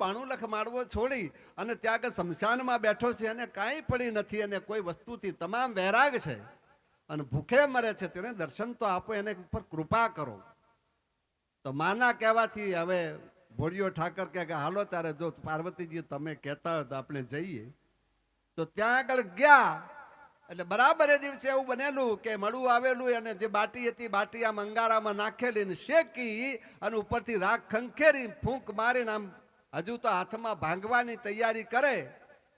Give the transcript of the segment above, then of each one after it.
બાણુલખ માળવો છોડી અને ત્યાં આગળ શમશાનમાં બેઠો છે અને કાંઈ પડી નથી અને કોઈ વસ્તુથી તમામ વૈરાગ છે અને ભૂખે મરે છે, તેને દર્શન તો આપો, એને ઉપર કૃપા કરો. તો માના કહેવાથી હવે ભોળિયો ઠાકર કહે કે હાલો ત્યારે જો પાર્વતીજી તમે કહેતા હોય તો આપણે જઈએ. તો ત્યાં આગળ ગયા એટલે બરાબર એ દિવસે એવું બનેલું કે મળું આવેલું અને જે બાટી હતી બાટી આમ અંગારામાં નાખેલી ને શેકી અને ઉપરથી રાખ ખંખેરી ફૂંક મારીને આમ હજુ તો હાથમાં ભાંગવાની તૈયારી કરે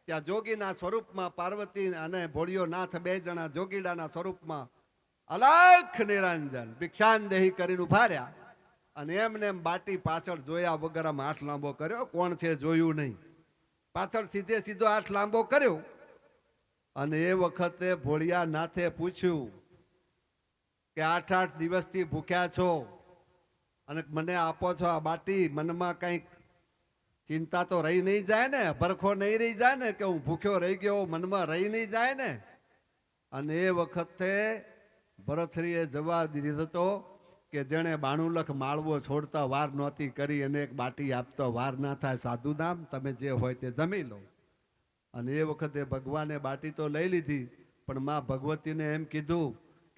ત્યાં જોગીના સ્વરૂપમાં પાર્વતી અને ભોળિયો નાથ બે જણા જોગીડાના સ્વરૂપમાં અલખ નિરંજન ભિક્ષાનદેહી કરીને ઉભા રહ્યા અને એમને એમ બાટી પાછળ જોયા વગર આમ હાથ લાંબો કર્યો. કોણ છે જોયું નહીં, પાછળ સીધે સીધો હાથ લાંબો કર્યો અને એ વખતે ભોળિયા નાથે પૂછ્યું કે 8 દિવસથી ભૂખ્યા છો અને મને આપો છો આ બાટી, મનમાં કંઈક ચિંતા તો રહી નહીં જાય ને, ભરખો નહીં રહી જાય ને કે હું ભૂખ્યો રહી ગયો, મનમાં રહી નહીં જાય ને. અને એ વખતે ભરથરીએ જવાબ દીધો હતો કે જેણે બાણુલખ માળવો છોડતા વાર નહોતી કરી અને એક બાટી આપતો વાર ના થાય, સાધુ નામ તમે જે હોય તે જમી લો. અને એ વખતે ભગવાને બાટી તો લઈ લીધી પણ માં ભગવતીને એમ કીધું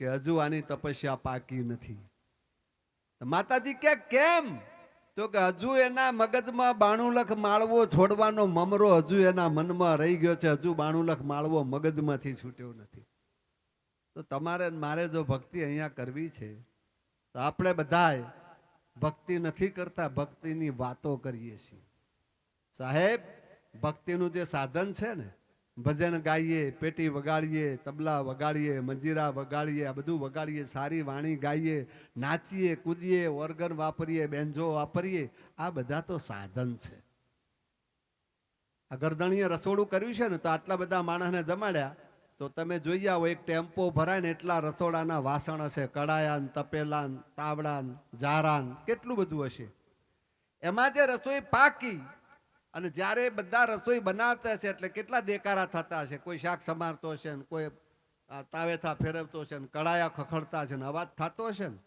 કે હજુ આની તપસ્યા પાકી નથી. માતાજી કે કેમ? તો કે હજુ એના મગજમાં બાણુલખ માળવો છોડવાનો મમરો હજુ એના મનમાં રહી ગયો છે, હજુ બાણુલખ માળવો મગજમાંથી છૂટ્યો નથી. તો તમારે મારે જો ભક્તિ અહીંયા કરવી છે તો આપણે બધાય ભક્તિ નથી કરતા, ભક્તિની વાતો કરીએ છીએ. સાહેબ ભક્તિનું જે સાધન છે ને, ભજન ગાઈએ, પેટી વગાડીએ, તબલા વગાડીએ, મંજીરા વગાડીએ, આ બધું વગાડીએ, સારી વાણી ગાઈએ, નાચીએ, કૂદીએ, ઓર્ગન વાપરીએ, બેન્જો વાપરીએ, આ બધા તો સાધન છે. આ ગરદણીએ રસોડું કર્યું છે ને તો આટલા બધા માણસને જમાડ્યા તો તમે જોઈ આવો એક ટેમ્પો ભરાય ને એટલા રસોડાના વાસણ હશે, કડાયા, તપેલા, તાવડા, જારા, કેટલું બધું હશે. એમાં જે રસોઈ પાકી અને જ્યારે બધા રસોઈ બનાવતા હશે એટલે કેટલા દેકારા થતા હશે, કોઈ શાક સમારતો હશે ને કોઈ તાવેથા ફેરવતો હશે ને કડાયા ખખડતા હશે ને અવાજ થતો હશે ને.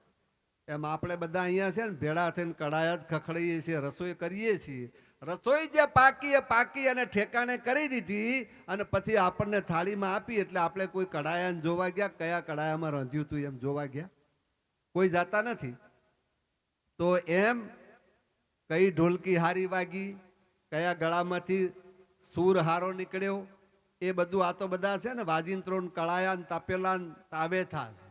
એમ આપણે બધા અહીંયા છે ને ભેળા થઈને કડાયા જ ખખડીએ છીએ, રસોઈ કરીએ છીએ. રસોઈ જે પાકી એ પાકી અને ઠેકાણે કરી દીધી અને પછી આપણને થાળીમાં આપી એટલે આપણે કોઈ કડાયાને જોવા ગયા, કયા કડાયામાં રાંધ્યું હતું એમ જોવા ગયા? કોઈ જાતા નથી. તો એમ કઈ ઢોલકી હારી વાગી, કયા ગળામાંથી સૂર હારો નીકળ્યો, એ બધું આ તો બધા છે ને વાજિંત્રો, કળાયા, તાપેલા, તાવેથા છે.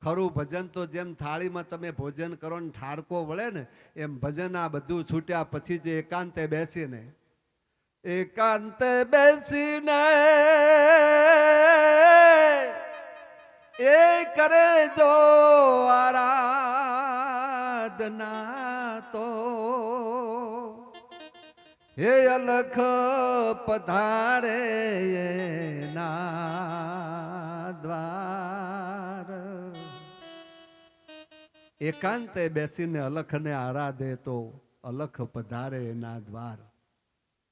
ખરું ભજન તો જેમ થાળીમાં તમે ભોજન કરો ને ઠારકો વળે ને એમ ભજન આ બધું છૂટ્યા પછી જે એકાંતે બેસીને એ કરે જો આરાધના તો હે અલખ પધારે ના દ્વાર. એકાંતે બેસીને અલખને આરાધે તો અલખ પધારે એના દ્વાર.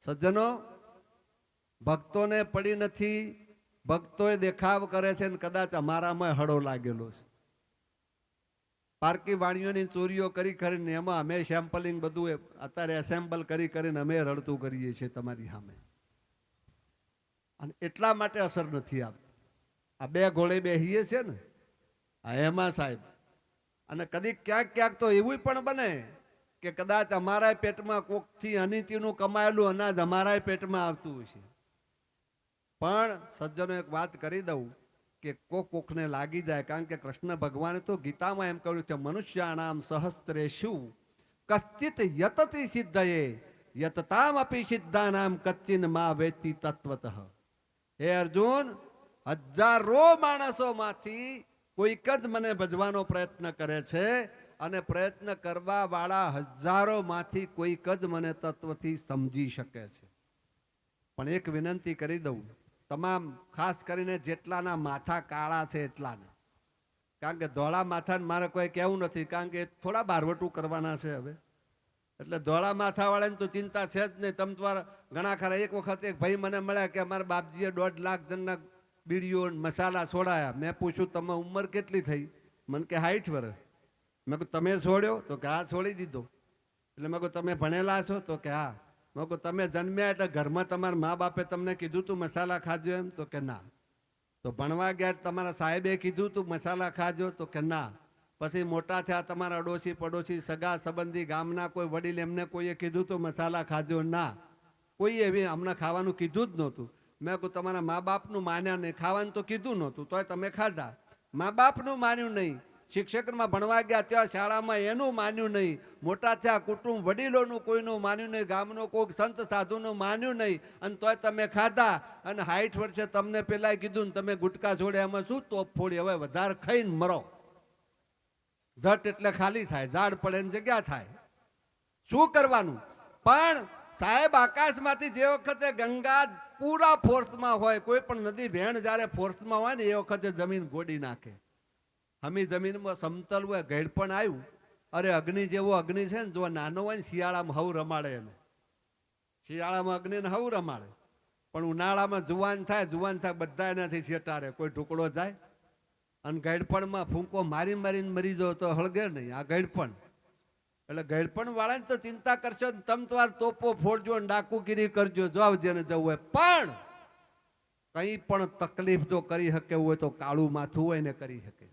સજ્જનો, ભક્તોને પડી નથી, ભક્તોએ દેખાવ કરે છે ને કદાચ અમારામાં હળો લાગેલો છે. પારકી વાણીઓની ચોરીઓ કરી કરીને એમાં અમે સેમ્પલિંગ બધું અત્યારે એસેમ્બલ કરી કરીને અમે રડતું કરીએ છીએ તમારી સામે. અને એટલા માટે અસર નથી આવતી. આ બે ઘોડે બેહીએ છે ને આ એમાં સાહેબ. અને કદી ક્યાંક ક્યાંક તો એવું પણ બને કે કદાચ અમારા પેટમાં કોકથી અનિતિનું કમાયેલું અનાજ અમારા પેટમાં આવતું હોય છે. પણ સજ્જનો એક વાત કરી દઉં કે કોકને લાગી જાય, કારણ કે કૃષ્ણ ભગવાને તો ગીતામાં એમ કહ્યું છે મનુષ્યાણામ સહસ્ત્રેષુ કશ્ચિત યતતિ સિદ્ધયે યતતામ અપી સિદ્ધાનામ કચ્ચિન મા વેત્તિ તત્વતઃ. હે અર્જુન, હજારો માણસોમાંથી કોઈક જ મને ભજવાનો પ્રયત્ન કરે છે અને પ્રયત્ન કરવા વાળા હજારોમાંથી કોઈક જ મને તત્વથી સમજી શકે છે. પણ એક વિનંતી કરી દઉં, તમામ ખાસ કરીને જેટલાના માથા કાળા છે એટલાને, કારણ કે ધોળા માથાને મારે કોઈ કહેવું નથી, કારણ કે થોડા બારવટું કરવાના છે હવે. એટલે ધોળા માથાવાળાને તો ચિંતા છે જ નહીં. તમે તમારા ઘણા ખરા એક વખત એક ભાઈ મને મળ્યા કે અમારા બાપજીએ 1.5 લાખ જણના બીડીઓ મસાલા છોડાયા. મેં પૂછ્યું તમે ઉંમર કેટલી થઈ? મને કે 60 વર્ષ. મેં કહ્યું તમે છોડ્યો? તો કે હા છોડી દીધો. એટલે મેં કહ્યું તમે ભણેલા છો? તો કે હા. મેં કહું તમે જન્મ્યા એટલે ઘરમાં તમારા મા બાપે તમને કીધું તું મસાલા ખાજો એમ? તો કે ના. તો ભણવા ગયા તમારા સાહેબે કીધું તું મસાલા ખાજો? તો કે ના. પછી મોટા થયા તમારા અડોશી પડોશી સગા સંબંધી ગામના કોઈ વડીલ એમને કોઈએ કીધું તો મસાલા ખાજો? ના, કોઈ એવી અમને ખાવાનું કીધું જ નહોતું. મેં કહું તમારા મા બાપનું માન્યા નહીં, ખાવાનું તો કીધું નહોતું તોય તમે ખાધા. મા બાપનું માન્યું નહીં, શિક્ષકમાં ભણવા ગયા ત્યાં શાળામાં એનું માન્યું નહીં, મોટા થયા કુટુંબ વડીલોનું કોઈનું માન્યું નહીં, ગામનો કોઈ સંત સાધુનું માન્યું નહીં, અને તોય તમે ખાધા. અને 60 વર્ષે તમને પેલા કીધું ને તમે ગુટકા છોડે એમાં શું તોપ ફોડી? હવે વધારે ખાઈને મરો. ઝટ એટલે ખાલી થાય, ઝાડ પડે ને જગ્યા થાય. શું કરવાનું? પણ સાહેબ આકાશમાંથી જે વખતે ગંગા પૂરા ફોર્સમાં હોય, કોઈ પણ નદી વહેણ જ્યારે ફોર્સમાં હોય ને એ વખતે જમીન ગોડી નાખે. હમી જમીનમાં સમતલ હોય, ઘેડપણ આવ્યું, અરે અગ્નિ જેવો અગ્નિ છે ને, જો નાનો હોય ને શિયાળામાં હવ રમાડે એને. શિયાળામાં અગ્નિને હવ રમાડે, પણ ઉનાળામાં જુવાન થાય બધા એનાથી શેટારે, કોઈ ટુકડો જાય. અને ગેડપણમાં ફૂંકો મારી મારીને મરી જાવ તો હળગે નહીં. આ ગેડપણ એટલે ગેડપણ વાળાને તો ચિંતા કરશો, તમ તમાર તોપો ફોડજો, ડાકુગીરી કરજો, જાવ જેને જવું હોય. પણ કંઈ પણ તકલીફ જો કરી શકે હોય તો કાળું માથું હોય ને કરી શકે.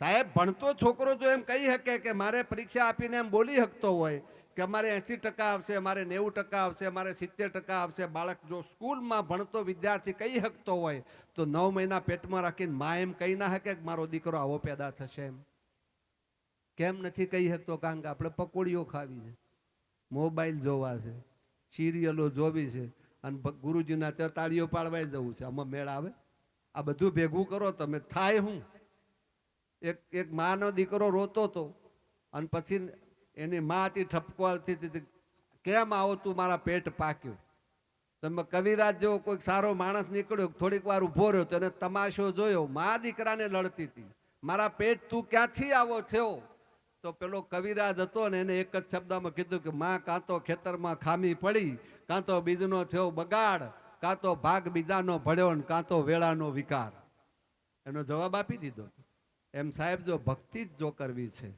સાહેબ ભણતો છોકરો જો એમ કહી શકે કે મારે પરીક્ષા આપીને એમ બોલી શકતો હોય કે અમારે 80% આવશે, અમારે 90% આવશે, અમારે 70% આવશે. બાળક જો સ્કૂલમાં ભણતો વિદ્યાર્થી કહી શકતો હોય તો 9 મહિના પેટમાં રાખીને મા એમ કહી ના શકે કે મારો દીકરો આવો પેદા થશે એમ? કેમ નથી કહી શકતો? કારણ કે આપણે પકોડીઓ ખાવી છે, મોબાઈલ જોવા છે, સિરિયલો જોવી છે, અને ગુરુજીના ત્યાં તાળીઓ પાડવાય જવું છે. આમાં મેળ આવે? આ બધું ભેગું કરો તમે, થાય હું? એક માનો દીકરો રોતો હતો અને પછી એની મા હતી ઠપકો આવતી, કેમ આવો તું, મારા પેટ પાક્યું. તમે કવિરાજ જેવો કોઈ સારો માણસ નીકળ્યો, થોડીક વાર ઉભો રહ્યો તો એને તમાશો જોયો, મા દીકરાને લડતી હતી, મારા પેટ તું ક્યાંથી આવો થયો? તો પેલો કવિરાજ હતો ને એને એક જ શબ્દમાં કીધું કે માં કાં તો ખેતરમાં ખામી પડી, કાં તો બીજનો થયો બગાડ, કાં તો ભાગ બીજાનો ભળ્યો ને કાં તો વેળાનો વિકાર. એનો જવાબ આપી દીધો. એમ સાહેબ જો ભક્તિ જ જો કરવી છે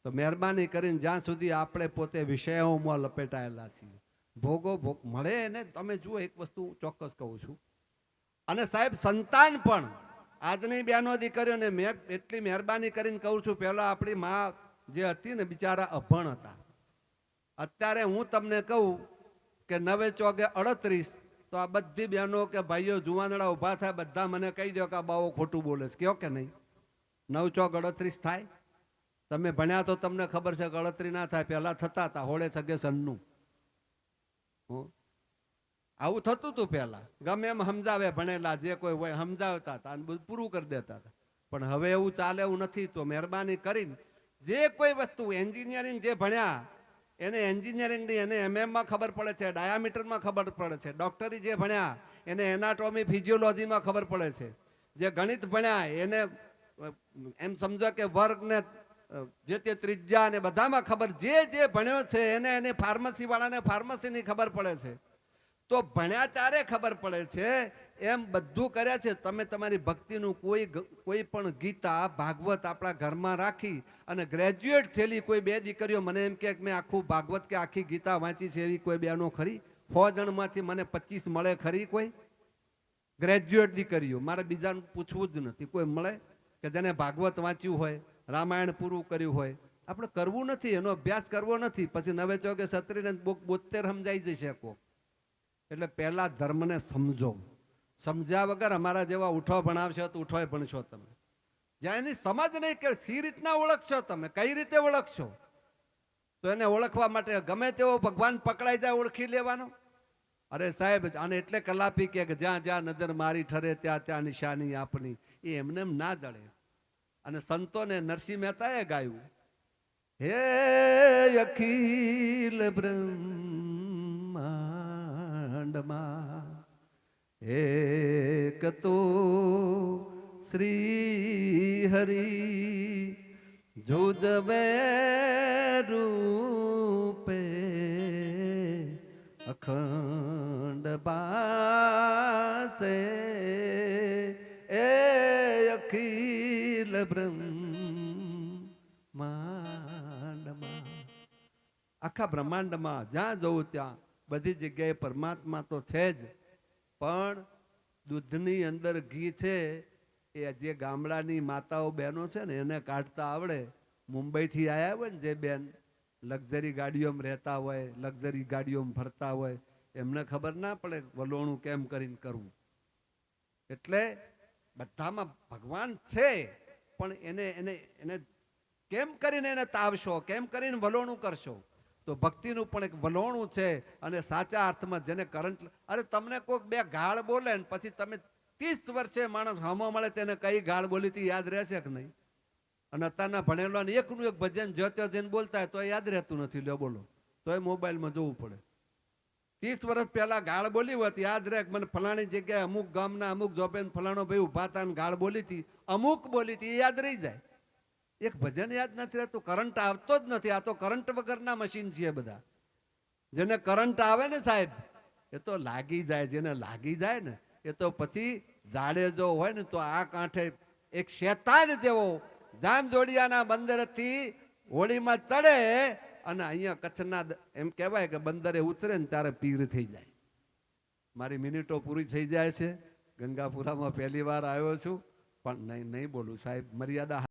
તો મહેરબાની કરીને જ્યાં સુધી આપણે પોતે વિષયોમાં લપેટાયેલા છીએ, ભોગો ભોગ મળે એને. તમે જુઓ, એક વસ્તુ ચોક્કસ કહું છું, અને સાહેબ સંતાન પણ આજની બહેનો દીકરીઓને મેં એટલી મહેરબાની કરીને કહું છું, પહેલા આપણી મા જે હતી ને બિચારા અભણ હતા. અત્યારે હું તમને કહું કે 9 ચોગે 38, તો આ બધી બહેનો કે ભાઈઓ જુવાનડા ઊભા થાય, બધા મને કહી દો કે આ બાવો ખોટું બોલે છે. કયો કે નહીં? 9 ચોક 38 થાય? તમે ભણ્યા તો તમને ખબર છે કે 38 ના થાય, પહેલા થતા હતા હોળે સગે સનનું. આવું થતું હતું પહેલા, ગમે એમ સમજાવે, ભણેલા જે કોઈ હોય સમજાવતા હતા અને બધું પૂરું કરી દેતા હતા. પણ હવે એવું ચાલે એવું નથી. તો મહેરબાની કરીને જે કોઈ વસ્તુ એન્જિનિયરિંગ જે ભણ્યા એને એન્જિનિયરિંગની એને એમએમમાં ખબર પડે છે, ડાયામીટરમાં ખબર પડે છે. ડોક્ટરી જે ભણ્યા એને એનાટોમી ફિઝિયોલોજીમાં ખબર પડે છે. જે ગણિત ભણ્યા એને એમ સમજો કે વર્ગ ને જે તે ત્રિજ્યા ને બધામાં ખબર, જે ભણ્યો છે એને ફાર્મસી વાળાને ફાર્મસીની ખબર પડે છે. તો ભણ્યા ત્યારે ખબર પડે છે. એમ બધું કર્યા છે. તમે તમારી ભક્તિનું કોઈ પણ ગીતા ભાગવત આપણા ઘરમાં રાખી અને ગ્રેજ્યુએટ થયેલી કોઈ 2 દીકરીઓ મને એમ કે મેં આખું ભાગવત કે આખી ગીતા વાંચી છે એવી કોઈ બહેનો ખરી? 100 જણમાંથી મને 25 મળે ખરી કોઈ ગ્રેજ્યુએટ દીકરીઓ? મારે બીજાને પૂછવું જ નથી. કોઈ મળે કે જેને ભાગવત વાંચ્યું હોય, રામાયણ પૂરું કર્યું હોય? આપણે કરવું નથી, એનો અભ્યાસ કરવો નથી. પછી 9 ચોગે 70 ને 72 સમજાઈ જશે કોક. એટલે પહેલા ધર્મને સમજો. સમજ્યા વગર અમારા જેવા ઉઠો ભણાવશો તો ઉઠોય ભણશો તમે. જ્યાં એની સમજ નહીં કે સી રીતના ઓળખશો તમે, કઈ રીતે ઓળખશો, તો એને ઓળખવા માટે ગમે તેવો ભગવાન પકડાઈ જાય ઓળખી લેવાનો. અરે સાહેબ, આને એટલે કલાપી કે જ્યાં જ્યાં નજર મારી ઠરે ત્યાં ત્યાં નિશાની આપની. એ એમને એમ ના જડે. અને સંતોને નરસિંહ મહેતાએ ગાયું, હે અખિલ બ્રહ્માંડમાં એક તો શ્રી હરિ જુદવે રૂપે અખંડ બાસે એ અખિલ બ્રહ્માંડમાં. આખા બ્રહ્માંડમાં જ્યાં જવું ત્યાં બધી જગ્યાએ પરમાત્મા તો છે જ, પણ દૂધની અંદર ઘી છે એ જે ગામડાની માતાઓ બહેનો છે ને એને કાઢતા આવડે. મુંબઈથી આવ્યા હોય ને જે બેન લક્ઝરી ગાડીઓમાં રહેતા હોય, લક્ઝરી ગાડીઓમાં ફરતા હોય, એમને ખબર ના પડે વલોણું કેમ કરીને કરવું. એટલે બધામાં ભગવાન છે, પણ એને એને એને કેમ કરીને એને તાવશો, કેમ કરીને વલોણું કરશો. તો ભક્તિનું પણ એક વલોણું છે. અને સાચા અર્થમાં જેને કરંટ, અરે તમને કોઈક બે ગાળ બોલે ને પછી તમે 30 વર્ષે માણસ હમો મળે તેને કઈ ગાળ બોલી હતી યાદ રહેશે કે નહીં? અને અત્યારના ભણેલો ને એકનું એક ભજન જોતો જઈને બોલતા હોય તો યાદ રહેતું નથી. લ્યો બોલો, તોય મોબાઈલમાં જોવું પડે. 30 વર્ષ પહેલા ગાળ બોલી હોત યાદ રહે, મને ફલાણી જગ્યાએ અમુક ગામના અમુક જોબે ફલાણો ભાઈ ઉભા હતા ને ગાળ બોલી હતી, અમુક બોલી હતી, એ યાદ રહી જાય. એક ભજન યાદ નથી રહેતું, કરંટ આવતો જ નથી. આ તો કરંટ વગરના મશીન છે બધા. જેને કરંટ આવે ને સાહેબ એ તો લાગી જાય. જેને લાગી જાય ને એ તો પછી જાડેજો હોય ને તો આ કાંઠે એક શેતાન જેવો જામજોડિયાના બંદરેથી હોળીમાં ચડે અને અહીંયા કચ્છના એમ કહેવાય કે બંદરે ઉતરે ને ત્યારે પીર થઈ જાય. મારી મિનિટો પૂરી થઈ જાય છે. ગંગાપુરામાં પહેલી વાર આવ્યો છું, પણ નહીં બોલું સાહેબ, મર્યાદા